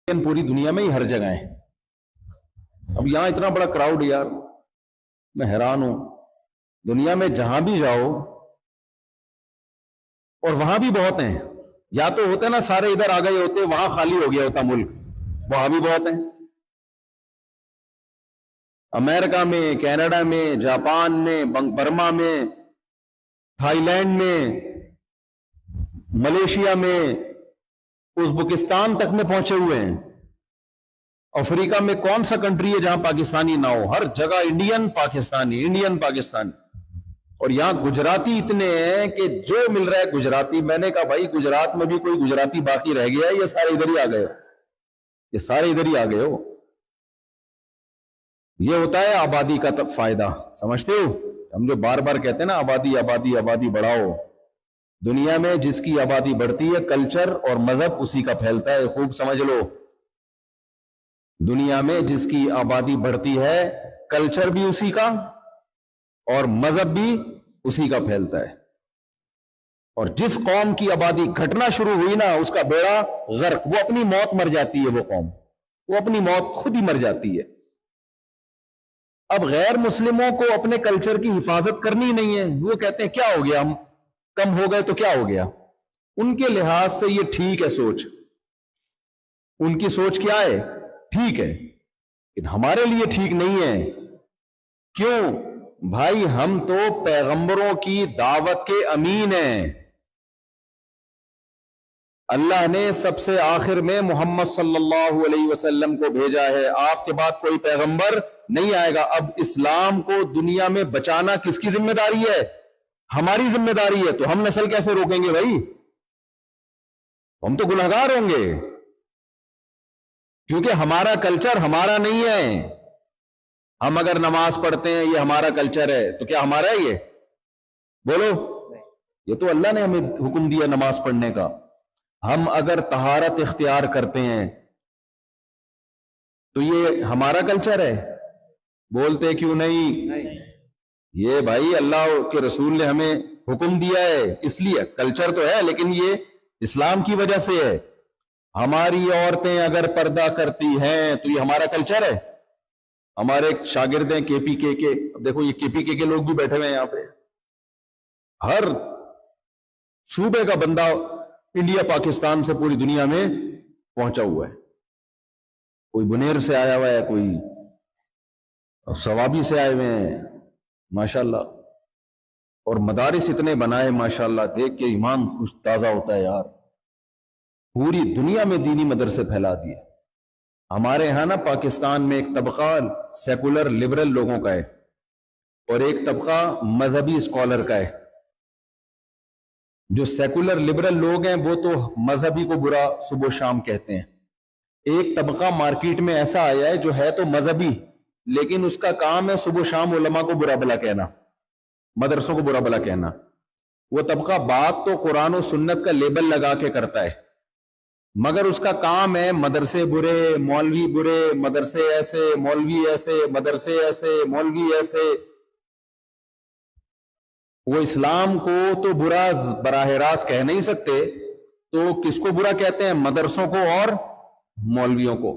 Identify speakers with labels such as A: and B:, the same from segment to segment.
A: पूरी दुनिया में ही हर जगह है। अब यहां इतना बड़ा क्राउड यार, मैं हैरान हूं। दुनिया में जहां भी जाओ, और वहां भी बहुत हैं, या तो होते ना सारे इधर आ गए होते, वहां खाली हो गया होता मुल्क, वहां भी बहुत हैं। अमेरिका में, कनाडा में, जापान में, बर्मा में, थाईलैंड में, मलेशिया में, उज़्बेकिस्तान तक में पहुंचे हुए हैं। अफ्रीका में कौन सा कंट्री है जहां पाकिस्तानी ना हो? हर जगह इंडियन पाकिस्तानी, इंडियन पाकिस्तानी। और यहां गुजराती इतने हैं कि जो मिल रहा है गुजराती। मैंने कहा भाई गुजरात में भी कोई गुजराती बाकी रह गया है? ये सारे इधर ही आ गए हो, ये सारे इधर ही आ गए हो। ये होता है आबादी का तब फायदा, समझते हो? हम जो बार बार कहते हैं ना आबादी आबादी आबादी बढ़ाओ, दुनिया में जिसकी आबादी बढ़ती है कल्चर और मजहब उसी का फैलता है। खूब समझ लो, दुनिया में जिसकी आबादी बढ़ती है कल्चर भी उसी का और मजहब भी उसी का फैलता है। और जिस कौम की आबादी घटना शुरू हुई ना, उसका बेड़ा गर्क, वो अपनी मौत मर जाती है। वो कौम वो अपनी मौत खुद ही मर जाती है। अब गैर मुस्लिमों को अपने कल्चर की हिफाजत करनी ही नहीं है। वो कहते हैं क्या हो गया, हम कम हो गए तो क्या हो गया? उनके लिहाज से ये ठीक है सोच, उनकी सोच क्या है, ठीक है, लेकिन हमारे लिए ठीक नहीं है। क्यों भाई? हम तो पैगंबरों की दावत के अमीन हैं। अल्लाह ने सबसे आखिर में मोहम्मद सल्लल्लाहु अलैहि वसल्लम को भेजा है। आपके बाद कोई पैगंबर नहीं आएगा। अब इस्लाम को दुनिया में बचाना किसकी जिम्मेदारी है? हमारी जिम्मेदारी है। तो हम नस्ल कैसे रोकेंगे भाई? हम तो गुनहगार होंगे, क्योंकि हमारा कल्चर हमारा नहीं है। हम अगर नमाज पढ़ते हैं ये हमारा कल्चर है, तो क्या हमारा है ये? बोलो, ये तो अल्लाह ने हमें हुक्म दिया नमाज पढ़ने का। हम अगर तहारत इख्तियार करते हैं तो ये हमारा कल्चर है। बोलते क्यों नहीं? ये भाई अल्लाह के रसूल ने हमें हुक्म दिया है, इसलिए कल्चर तो है, लेकिन ये इस्लाम की वजह से है। हमारी औरतें अगर पर्दा करती हैं तो ये हमारा कल्चर है। हमारे शागिर्द हैं केपीके के, देखो ये केपीके के लोग भी बैठे हुए हैं यहां पे। हर सूबे का बंदा इंडिया पाकिस्तान से पूरी दुनिया में पहुंचा हुआ है। कोई बुनेर से आया हुआ है, कोई सवाबी से आए हुए हैं, माशाल्लाह। और मदारिस इतने बनाए माशाल्लाह, देख के ईमान खुश ताजा होता है यार। पूरी दुनिया में दीनी मदरसे फैला दिए। हमारे यहां ना पाकिस्तान में एक तबका सेकुलर लिबरल लोगों का है और एक तबका मजहबी स्कॉलर का है। जो सेकुलर लिबरल लोग हैं वो तो मजहबी को बुरा सुबह शाम कहते हैं। एक तबका मार्केट में ऐसा आया है जो है तो मजहबी, लेकिन उसका काम है सुबह शाम उलमा को बुरा भला कहना, मदरसों को बुरा भला कहना। वो तबका बात तो कुरान और सुन्नत का लेबल लगा के करता है, मगर उसका काम है मदरसे बुरे, मौलवी बुरे, मदरसे ऐसे, मौलवी ऐसे, मदरसे ऐसे, मौलवी ऐसे। वो इस्लाम को तो बुरा बराह रास्त कह नहीं सकते, तो किसको बुरा कहते हैं? मदरसों को और मौलवियों को।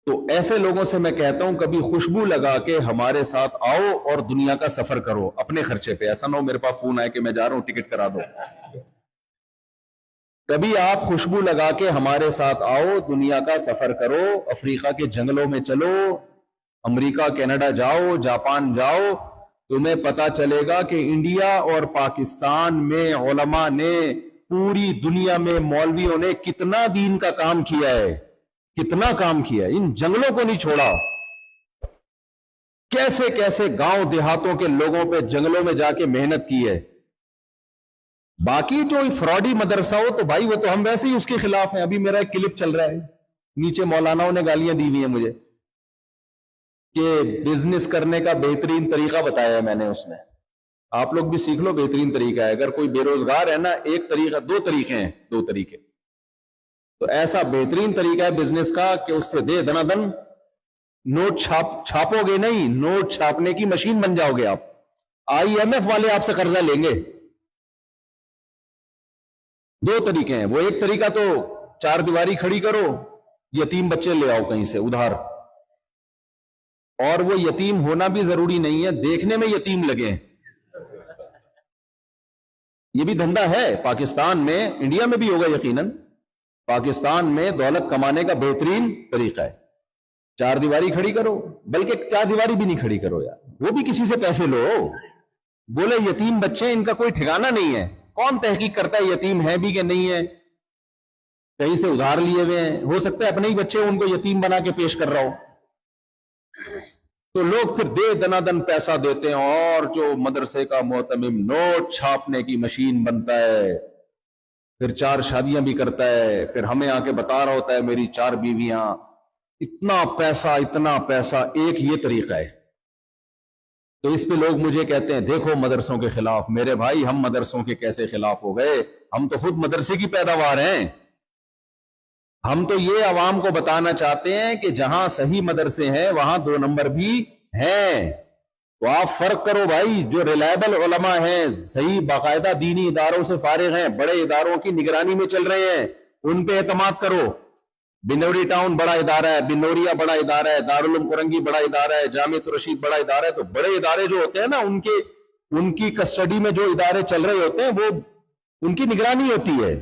A: तो ऐसे लोगों से मैं कहता हूं कभी खुशबू लगा के हमारे साथ आओ और दुनिया का सफर करो अपने खर्चे पे। ऐसा ना हो मेरे पास फोन आए कि मैं जा रहा हूं, टिकट करा दो। कभी आप खुशबू लगा के हमारे साथ आओ, दुनिया का सफर करो, अफ्रीका के जंगलों में चलो, अमेरिका कनाडा जाओ, जापान जाओ, तुम्हें पता चलेगा कि इंडिया और पाकिस्तान में उलमा ने, पूरी दुनिया में मौलवियों ने कितना दीन का काम किया है, कितना काम किया है। इन जंगलों को नहीं छोड़ा। कैसे कैसे गांव देहातों के लोगों पे जंगलों में जाके मेहनत की है। बाकी जो फ्रॉडी मदरसा हो तो भाई वो तो हम वैसे ही उसके खिलाफ हैं। अभी मेरा एक क्लिप चल रहा है, नीचे मौलानाओं ने गालियां दी हुई है मुझे कि बिजनेस करने का बेहतरीन तरीका बताया है मैंने उसमें। आप लोग भी सीख लो, बेहतरीन तरीका है। अगर कोई बेरोजगार है ना, एक तरीका, दो तरीके हैं, दो तरीके। तो ऐसा बेहतरीन तरीका है बिजनेस का कि उससे दे दनादन नोट छापोगे नहीं, नोट छापने की मशीन बन जाओगे आप। IMF वाले आपसे कर्जा लेंगे। दो तरीके हैं वो। एक तरीका तो 4 दीवारी खड़ी करो, यतीम बच्चे ले आओ कहीं से उधार, और वो यतीम होना भी जरूरी नहीं है, देखने में यतीम लगे। ये भी धंधा है पाकिस्तान में, इंडिया में भी होगा यकीनन। पाकिस्तान में दौलत कमाने का बेहतरीन तरीका है 4 दीवारी खड़ी करो, बल्कि 4 दीवारी भी नहीं खड़ी करो यार, वो भी किसी से पैसे लो। बोले यतीम बच्चे, इनका कोई ठिकाना नहीं है, कौन तहकीक करता है यतीम है भी कि नहीं है, कहीं से उधार लिए हुए हैं, हो सकता है अपने ही बच्चे उनको यतीम बना के पेश कर रहा हो। तो लोग फिर दे दनादन पैसा देते हैं, और जो मदरसे का मोहतमिम नोट छापने की मशीन बनता है, फिर 4 शादियां भी करता है, फिर हमें आके बता रहा होता है मेरी 4 बीवियां, इतना पैसा, एक ये तरीका है। तो इस पे लोग मुझे कहते हैं देखो मदरसों के खिलाफ। मेरे भाई, हम मदरसों के कैसे खिलाफ हो गए? हम तो खुद मदरसे की पैदावार हैं। हम तो ये अवाम को बताना चाहते हैं कि जहां सही मदरसे हैं वहां 2 नंबर भी हैं। तो आप फर्क करो भाई, जो रिलायबल उलमा हैं, सही बाकायदा दीनी इदारों से फारिग हैं, बड़े इदारों की निगरानी में चल रहे हैं, उन पे एतमाद करो। बिनौरी टाउन बड़ा इदारा है, बिनौरिया बड़ा इदारा है, दारुल उलूम कुरंगी बड़ा इदारा है, जामियत रशीद बड़ा इदारा है। तो बड़े इदारे जो होते हैं ना, उनकी कस्टडी में जो इदारे चल रहे होते हैं, वो उनकी निगरानी होती है।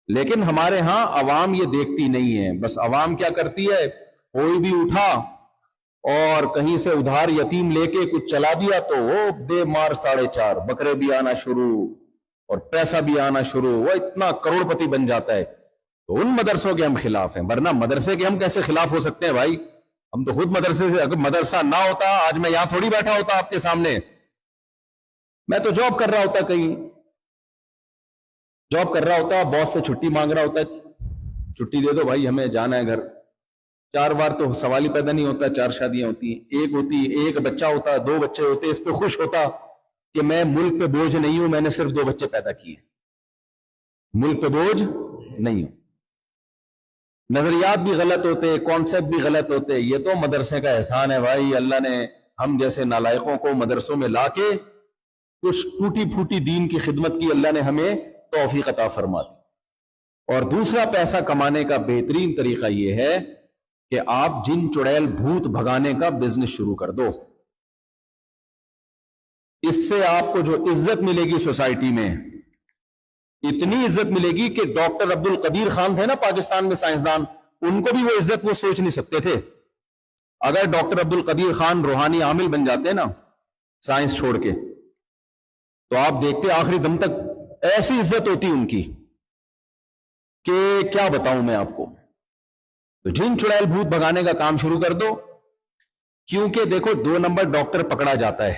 A: लेकिन हमारे यहां अवाम ये देखती नहीं है। बस अवाम क्या करती है, कोई भी उठा और कहीं से उधार यतीम लेके कुछ चला दिया तो वो दे मार 4.5, बकरे भी आना शुरू और पैसा भी आना शुरू, वो इतना करोड़पति बन जाता है। तो उन मदरसों के हम खिलाफ हैं, वरना मदरसे के हम कैसे खिलाफ हो सकते हैं भाई? हम तो खुद मदरसे से, अगर मदरसा ना होता आज मैं यहां थोड़ी बैठा होता आपके सामने। मैं तो जॉब कर रहा होता, कहीं जॉब कर रहा होता, बॉस से छुट्टी मांग रहा होता, छुट्टी दे दो भाई हमें जाना है घर। 4 बार तो सवाल ही पैदा नहीं होता, 4 शादियां होती हैं, एक होती, एक बच्चा होता, 2 बच्चे होते, इस पे खुश होता कि मैं मुल्क पे बोझ नहीं हूं, मैंने सिर्फ 2 बच्चे पैदा किए, मुल्क पे बोझ नहीं हूं। नजरियात भी गलत होते, कॉन्सेप्ट भी गलत होते। ये तो मदरसे का एहसान है भाई, अल्लाह ने हम जैसे नालायकों को मदरसों में लाके कुछ टूटी फूटी दीन की खिदमत की, अल्लाह ने हमें तौफीक अता फरमा दी। और दूसरा पैसा कमाने का बेहतरीन तरीका यह है कि आप जिन चुड़ैल भूत भगाने का बिजनेस शुरू कर दो। इससे आपको जो इज्जत मिलेगी सोसाइटी में, इतनी इज्जत मिलेगी कि डॉक्टर अब्दुल कदीर खान थे ना पाकिस्तान में साइंसदान, उनको भी वो इज्जत वो सोच नहीं सकते थे। अगर डॉक्टर अब्दुल कदीर खान रूहानी आमिल बन जाते ना साइंस छोड़ के, तो आप देखते आखिरी दम तक ऐसी इज्जत होती उनकी कि क्या बताऊं मैं आपको। तो जिन चुड़ैल भूत भगाने का काम शुरू कर दो, क्योंकि देखो 2 नंबर डॉक्टर पकड़ा जाता है,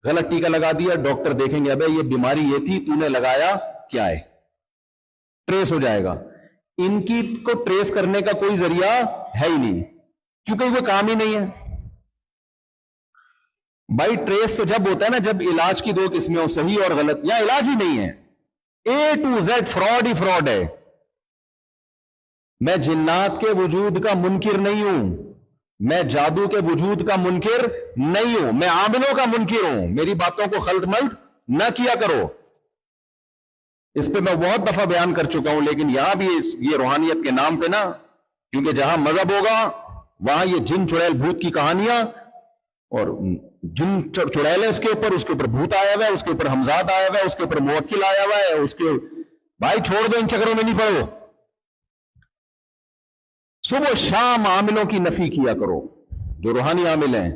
A: गलत टीका लगा दिया, डॉक्टर देखेंगे अबे ये बीमारी ये थी, तूने लगाया क्या है, ट्रेस हो जाएगा। इनकी को ट्रेस करने का कोई जरिया है ही नहीं, क्योंकि वो काम ही नहीं है भाई। ट्रेस तो जब होता है ना, जब इलाज की 2 किस्में हो, सही और गलत, यहां इलाज ही नहीं है, A to Z fraud he fraud है। मैं जिन्नात के वजूद का मुनकिर नहीं हूं, मैं जादू के वजूद का मुनकिर नहीं हूं, मैं आमिलों का मुनकिर हूं। मेरी बातों को खल्त मल्त ना किया करो, इस पे मैं बहुत दफा बयान कर चुका हूं। लेकिन यहां भी ये रूहानियत के नाम पे ना, क्योंकि जहां मजहब होगा वहां ये जिन चुड़ैल भूत की कहानियां, और जिन चुड़ैल है उसके ऊपर भूत आया हुआ है, उसके ऊपर हमजाद आया हुआ है, उसके ऊपर मुवक्किल आया हुआ है, उसके भाई छोड़ दो, इन चक्करों में नहीं पड़ो। सुबह शाम आमिलों की नफी किया करो जो रूहानी आमिल हैं।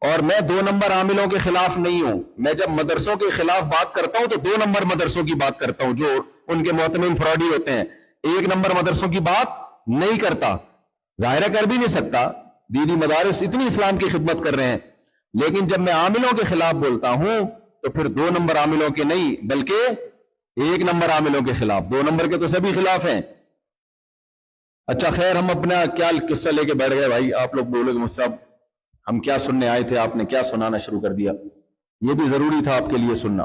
A: और मैं 2 नंबर आमिलों के खिलाफ नहीं हूं। मैं जब मदरसों के खिलाफ बात करता हूं तो 2 नंबर मदरसों की बात करता हूं, जो उनके मोहतमिम फ्रॉडी होते हैं। 1 नंबर मदरसों की बात नहीं करता, जाहिर कर भी नहीं सकता, दीनी मदारिस इतनी इस्लाम की खिदमत कर रहे हैं। लेकिन जब मैं आमिलों के खिलाफ बोलता हूं तो फिर 2 नंबर आमिलों के नहीं, बल्कि 1 नंबर आमिलों के खिलाफ। 2 नंबर के तो सभी खिलाफ हैं। अच्छा खैर, हम अपना क्या किस्सा लेके बैठ गए भाई। आप लोग बोलोगे मुझसे हम क्या सुनने आए थे, आपने क्या सुनाना शुरू कर दिया। ये भी जरूरी था आपके लिए सुनना।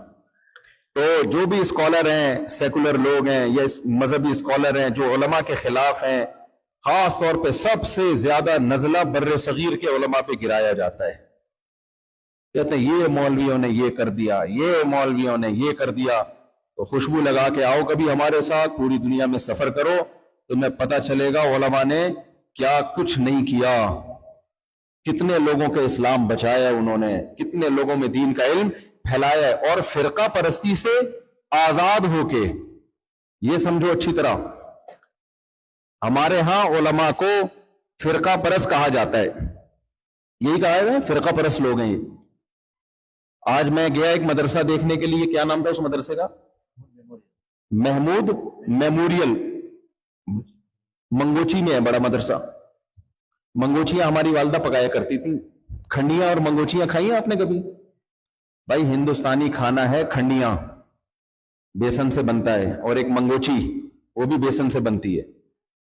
A: तो जो भी स्कॉलर हैं, सेकुलर लोग हैं या मजहबी स्कॉलर हैं जो उलमा के खिलाफ हैं, खास तौर पे सबसे ज्यादा नजला बर्रे सगीर के उलमा पे गिराया जाता है। कहते हैं ये मौलवियों ने ये कर दिया, ये मौलवियों ने ये कर दिया। تو خوشبو لگا کے آؤ کبھی ہمارے ساتھ, پوری دنیا میں سفر کرو, تمہیں پتہ چلے گا علماء نے کیا کچھ نہیں کیا, کتنے لوگوں کے اسلام بچایا انہوں نے, کتنے لوگوں میں دین کا علم پھیلایا, اور فرقہ پرستی سے آزاد ہو کے. یہ سمجھو اچھی طرح, ہمارے ہاں علماء کو فرقہ پرست کہا جاتا ہے, یہی کہا ہے فرقہ پرست لوگ ہیں یہ. آج میں گیا ایک مدرسہ دیکھنے کے لیے, کیا نام تھا اس مدرسے کا؟ محمود میموریل, منگوچی میں ہے بڑا مدرسہ. منگوچیاں ہماری والدہ پکایا کرتی تھی, کھنڈیاں اور منگوچیاں کھائی ہیں آپ نے کبھی؟ بھائی ہندوستانی کھانا ہے کھنڈیاں, بیسن سے بنتا ہے, اور ایک منگوچی وہ بھی بیسن سے بنتی ہے.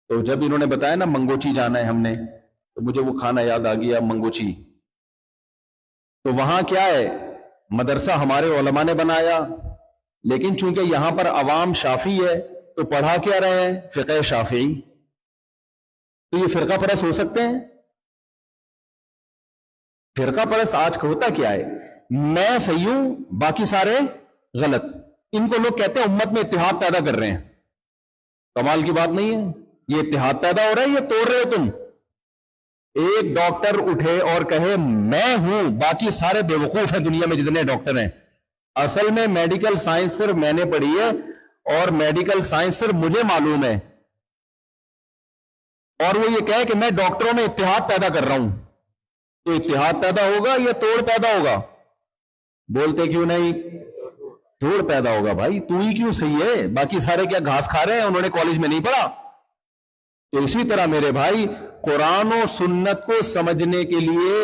A: تو جب انہوں نے بتایا نا منگوچی جانا ہے ہم نے, تو مجھے وہ کھانا یاد آ گیا, منگوچی. تو وہاں کیا ہے, مدرسہ ہمارے علماء نے بنایا, لیکن چونکہ یہاں پر عوام شافعی ہے تو پڑھا کیا رہے ہیں؟ فقہ شافعی. تو یہ فرقہ پرست ہو سکتے ہیں؟ فرقہ پرست آج ہوتا کیا ہے, میں صحیح ہوں باقی سارے غلط. ان کو لوگ کہتے ہیں امت میں اتحاد پیدا کر رہے ہیں. کمال کی بات نہیں ہے؟ یہ اتحاد پیدا ہو رہا ہے, یہ توڑ رہے ہو تم. ایک ڈاکٹر اٹھے اور کہے میں ہوں باقی سارے بیوقوف ہیں دنیا میں جتنے ڈاکٹر ہیں. اصل میں میڈیکل سائنس صرف میں نے پڑھی ہے, اور میڈیکل سائنس صرف مجھے معلوم ہے, اور وہ یہ کہے کہ میں ڈاکٹروں میں اتحاد پیدا کر رہا ہوں. تو اتحاد پیدا ہوگا یا توڑ پیدا ہوگا؟ بولتے کیوں نہیں؟ توڑ پیدا ہوگا. بھائی تو ہی کیوں صحیح ہے, باقی سارے کیا گھاس کھا رہے ہیں, انہوں نے کالج میں نہیں پڑھا؟ تو اسی طرح میرے بھائی قرآن و سنت کو سمجھنے کے لیے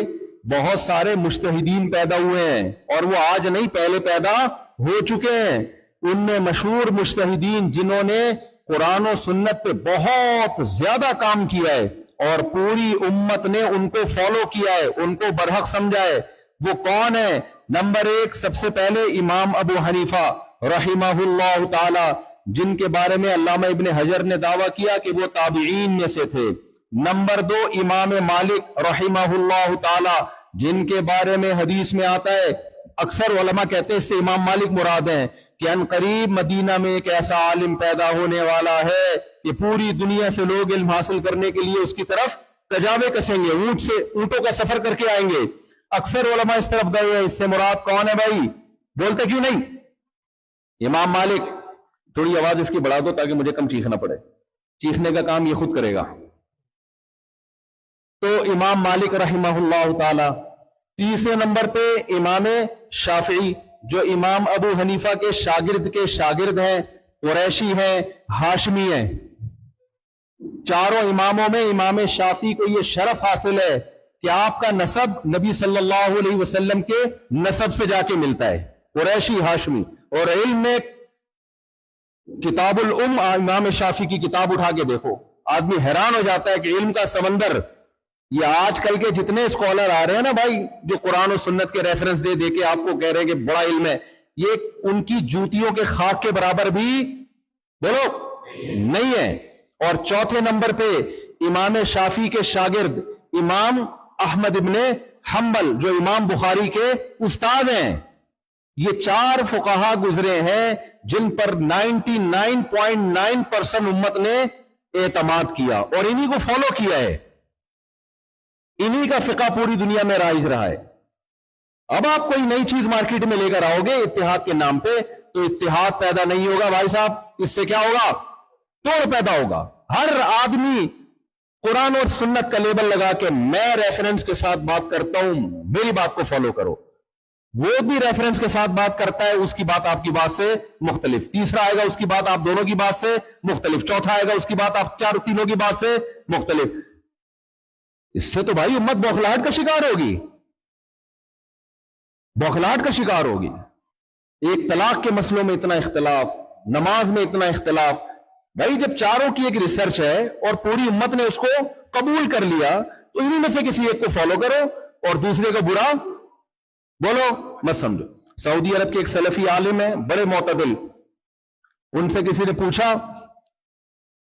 A: بہت سارے مجتہدین پیدا ہوئے ہیں, اور وہ آج نہیں پہلے پیدا ہو چکے ہیں. ان میں مشہور مجتہدین جنہوں نے قرآن و سنت پہ بہت زیادہ کام کیا ہے, اور پوری امت نے ان کو فالو کیا ہے, ان کو برحق سمجھا ہے. وہ کون ہے؟ نمبر ایک, سب سے پہلے امام ابو حنیفہ رحمہ اللہ تعالی, جن کے بارے میں علامہ ابن حجر نے دعویٰ کیا کہ وہ تابعین میں سے تھے. نمبر دو, امام مالک رحمہ اللہ تعالی, جن کے بارے میں حدیث میں آتا ہے, اکثر علماء کہتے ہیں اس سے امام مالک مراد ہیں, کہ ان قریب مدینہ میں ایک ایسا عالم پیدا ہونے والا ہے کہ پوری دنیا سے لوگ علم حاصل کرنے کے لیے اس کی طرف کجاوے کسیں گے, اونٹوں کا سفر کر کے آئیں گے. اکثر علماء اس طرف گئے ہیں. اس سے مراد کون ہے بھائی؟ بولتے کیوں نہیں؟ امام مالک. تھوڑی آواز اس کی بڑھا دو تاکہ مجھے کم چیخنا پڑے, چیخنے کا کام یہ خود کرے گا. تو امام مالک رحمہ اللہ تعالی. تیسرے نمبر پہ امام شافعی, جو امام ابو حنیفہ کے شاگرد ہیں, قریشی ہیں, ہاشمی ہیں. چاروں اماموں میں امام شافعی کو یہ شرف حاصل ہے کہ آپ کا نسب نبی صلی اللہ علیہ وسلم کے نسب سے جا کے ملتا ہے, قریشی ہاشمی. اور علم میں کتاب الام, امام شافعی کی کتاب اٹھا کے دیکھو, آدمی حیران ہو جاتا ہے کہ علم کا سمندر. یہ آج کل کے جتنے اسکالر آ رہے ہیں نا بھائی, جو قرآن و سنت کے ریفرنس دے کے آپ کو کہہ رہے ہیں کہ بڑا علم ہے, یہ ان کی جوتیوں کے خاک کے برابر بھی بولو نہیں ہے. اور چوتھے نمبر پہ امام شافعی کے شاگرد امام احمد ابن حنبل, جو امام بخاری کے استاد ہیں. یہ چار فقہا گزرے ہیں جن پر 99.9% امت نے اعتماد کیا, اور انہی کو فالو کیا ہے. انہی کا فقہ پوری دنیا میں رائج رہا ہے. اب آپ کوئی نئی چیز مارکیٹ میں لے کر آؤ گے اتحاد کے نام پہ, تو اتحاد پیدا نہیں ہوگا بھائی صاحب. اس سے کیا ہوگا؟ توڑ پیدا ہوگا. ہر آدمی قرآن اور سنت کا لیبل لگا کے میں ریفرنس کے ساتھ بات کرتا ہوں, میری بات کو فالو کرو. وہ بھی ریفرنس کے ساتھ بات کرتا ہے, اس کی بات آپ کی بات سے مختلف. تیسرا آئے گا اس کی بات آپ دونوں کی بات سے مختلف. چوتھا آئے گا اس کی بات آپ تینوں کی بات سے مختلف. اس سے تو بھائی امت بوکھلاہٹ کا شکار ہوگی, بوکھلاہٹ کا شکار ہوگی. ایک طلاق کے مسئلوں میں اتنا اختلاف, نماز میں اتنا اختلاف. بھائی جب چاروں کی ایک ریسرچ ہے اور پوری امت نے اس کو قبول کر لیا, تو انہی میں سے کسی ایک کو فالو کرو اور دوسرے کا برا بولو مت سمجھو. سعودی عرب کے ایک سلفی عالم ہیں, بڑے معتدل. ان سے کسی نے پوچھا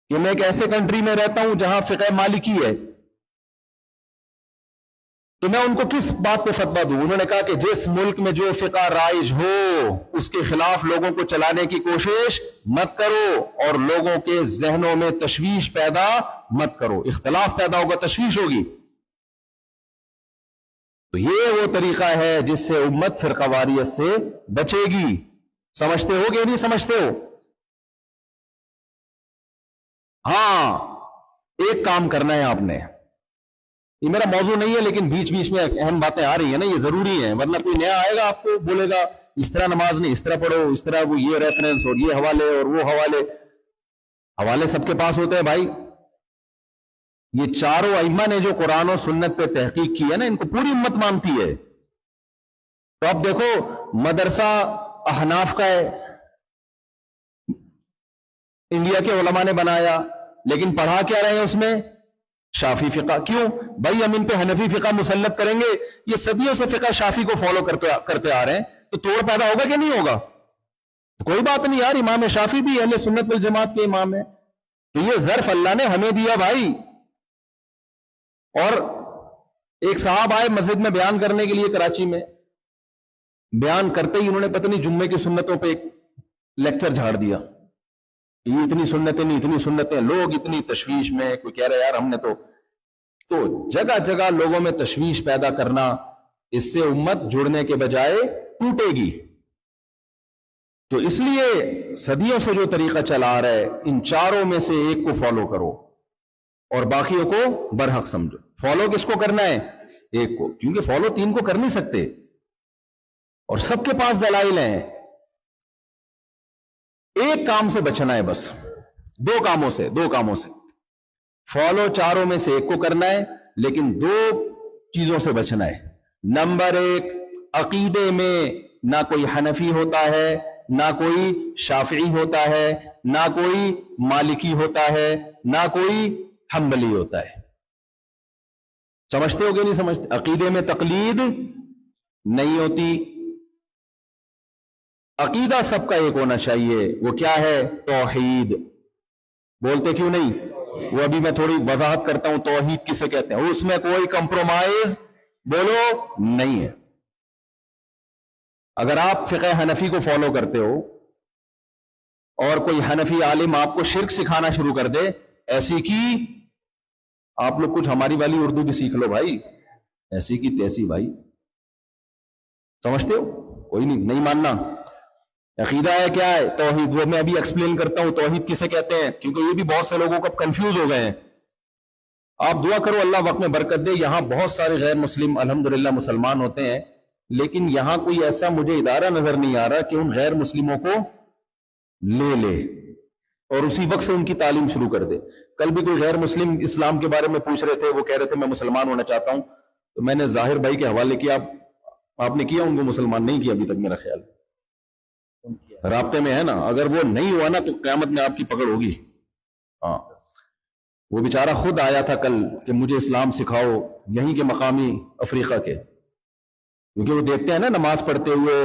A: کہ میں ایک ایسے کنٹری میں رہتا ہوں جہاں فقہ مالکی ہے, تو میں ان کو کس بات پہ فتویٰ دوں؟ انہوں نے کہا کہ جس ملک میں جو فقہ رائج ہو اس کے خلاف لوگوں کو چلانے کی کوشش مت کرو اور لوگوں کے ذہنوں میں تشویش پیدا مت کرو. اختلاف پیدا ہوگا، تشویش ہوگی. تو یہ وہ طریقہ ہے جس سے امت فرقہ واریت سے بچے گی. سمجھتے ہو کہ نہیں سمجھتے ہو؟ ہاں، ایک کام کرنا ہے آپ نے. یہ میرا موضوع نہیں ہے لیکن بیچ بیچ میں اہم باتیں آ رہی ہیں نا، یہ ضروری ہیں، ورنہ کوئی نیا آئے گا آپ کو بولے گا اس طرح نماز نہیں، اس طرح پڑھو، اس طرح وہ یہ ریفرنس اور یہ حوالے اور وہ حوالے سب کے پاس ہوتے ہیں بھائی. یہ چاروں ائمہ نے جو قرآن و سنت پہ تحقیق کی ہے نا، ان کو پوری امت مانتی ہے. تو اب دیکھو مدرسہ احناف کا ہے، انڈیا کے علماء نے بنایا، لیکن پڑھا کیا رہے ہیں اس میں؟ شافی فقہ. کیوں بھائی؟ ہم ان پہ حنفی فقہ مسلط کریں گے، یہ صدیوں سے فقہ شافی کو فالو کرتے آ رہے ہیں، تو توڑ پیدا ہوگا کہ نہیں ہوگا؟ کوئی بات نہیں یار، امام شافی بھی اہل سنت والجماعت کے امام ہیں. تو یہ ظرف اللہ نے ہمیں دیا بھائی. اور ایک صاحب آئے مسجد میں بیان کرنے کے لیے کراچی میں، بیان کرتے ہی انہوں نے پتہ نہیں جمعے کی سنتوں پہ ایک لیکچر جھاڑ دیا. یہ اتنی سنتیں نہیں، اتنی سنتیں، لوگ اتنی تشویش میں. کوئی کہہ رہا یار ہم نے تو جگہ جگہ لوگوں میں تشویش پیدا کرنا، اس سے امت جڑنے کے بجائے ٹوٹے گی. تو اس لیے صدیوں سے جو طریقہ چلا آ رہا ہے، ان چاروں میں سے ایک کو فالو کرو اور باقیوں کو برحق سمجھو. فالو کس کو کرنا ہے؟ ایک کو، کیونکہ فالو تین کو کر نہیں سکتے اور سب کے پاس دلائل ہیں. ایک کام سے بچنا ہے بس، دو کاموں سے. فالو چاروں میں سے ایک کو کرنا ہے، لیکن دو چیزوں سے بچنا ہے. نمبر ایک، عقیدے میں نہ کوئی حنفی ہوتا ہے، نہ کوئی شافعی ہوتا ہے، نہ کوئی مالکی ہوتا ہے، نہ کوئی حنبلی ہوتا ہے. سمجھتے ہو کہ نہیں سمجھتے؟ عقیدے میں تقلید نہیں ہوتی. عقیدہ سب کا ایک ہونا چاہیے. وہ کیا ہے؟ توحید. بولتے کیوں نہیں؟ وہ ابھی میں تھوڑی وضاحت کرتا ہوں توحید کسے کہتے ہیں. اس میں کوئی کمپرومائز بولو نہیں ہے. اگر آپ فقہ حنفی کو فالو کرتے ہو اور کوئی حنفی عالم آپ کو شرک سکھانا شروع کر دے، ایسی کی آپ لوگ کچھ ہماری والی اردو بھی سیکھ لو بھائی، ایسی کی تیسی بھائی. سمجھتے ہو؟ کوئی نہیں ماننا. عقیدہ ہے کیا ہے؟ توحید. وہ میں ابھی ایکسپلین کرتا ہوں توحید کسے کہتے ہیں، کیونکہ یہ بھی بہت سے لوگوں کو کنفیوز ہو گئے ہیں. آپ دعا کرو اللہ وقت میں برکت دے. یہاں بہت سارے غیر مسلم الحمدللہ مسلمان ہوتے ہیں، لیکن یہاں کوئی ایسا مجھے ادارہ نظر نہیں آ رہا کہ ان غیر مسلموں کو لے اور اسی وقت سے ان کی تعلیم شروع کر دے. کل بھی کوئی غیر مسلم اسلام کے بارے میں پوچھ رہے تھے، وہ کہہ رہے تھے میں مسلمان ہونا چاہتا ہوں. تو میں نے ظاہر بھائی کے حوالے کیا. آپ نے کیا؟ ان کو مسلمان نہیں کیا ابھی تک میرا خیال. رابطے میں ہے نا، اگر وہ نہیں ہوا نا تو قیامت میں آپ کی پکڑ ہوگی. ہاں، وہ بیچارہ خود آیا تھا کل کہ مجھے اسلام سکھاؤ، یہیں کے مقامی افریقہ کے. کیونکہ وہ دیکھتے ہیں نا نماز پڑھتے ہوئے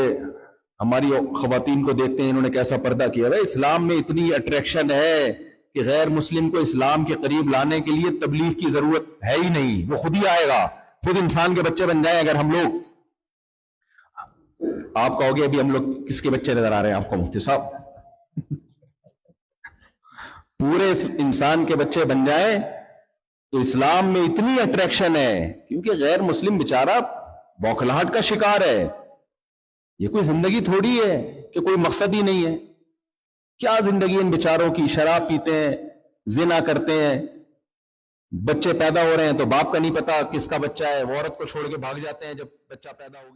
A: ہماری خواتین کو دیکھتے ہیں انہوں نے کیسا پردہ کیا ہے. اسلام میں اتنی اٹریکشن ہے کہ غیر مسلم کو اسلام کے قریب لانے کے لیے تبلیغ کی ضرورت ہے ہی نہیں. وہ خود ہی آئے گا، خود انسان کے بچے بن جائیں. اگر ہم لوگ، آپ کہو گے ابھی ہم لوگ کس کے بچے نظر آ رہے ہیں آپ کو مفتی صاحب؟ پورے انسان کے بچے بن جائیں تو اسلام میں اتنی اٹریکشن ہے. کیونکہ غیر مسلم بیچارہ بوکھلاہٹ کا شکار ہے. یہ کوئی زندگی تھوڑی ہے کہ کوئی مقصد ہی نہیں ہے. کیا زندگی ان بیچاروں کی؟ شراب پیتے ہیں، زنا کرتے ہیں، بچے پیدا ہو رہے ہیں تو باپ کا نہیں پتا کس کا بچہ ہے. وہ عورت کو چھوڑ کے بھاگ جاتے ہیں جب بچہ پیدا ہو گیا.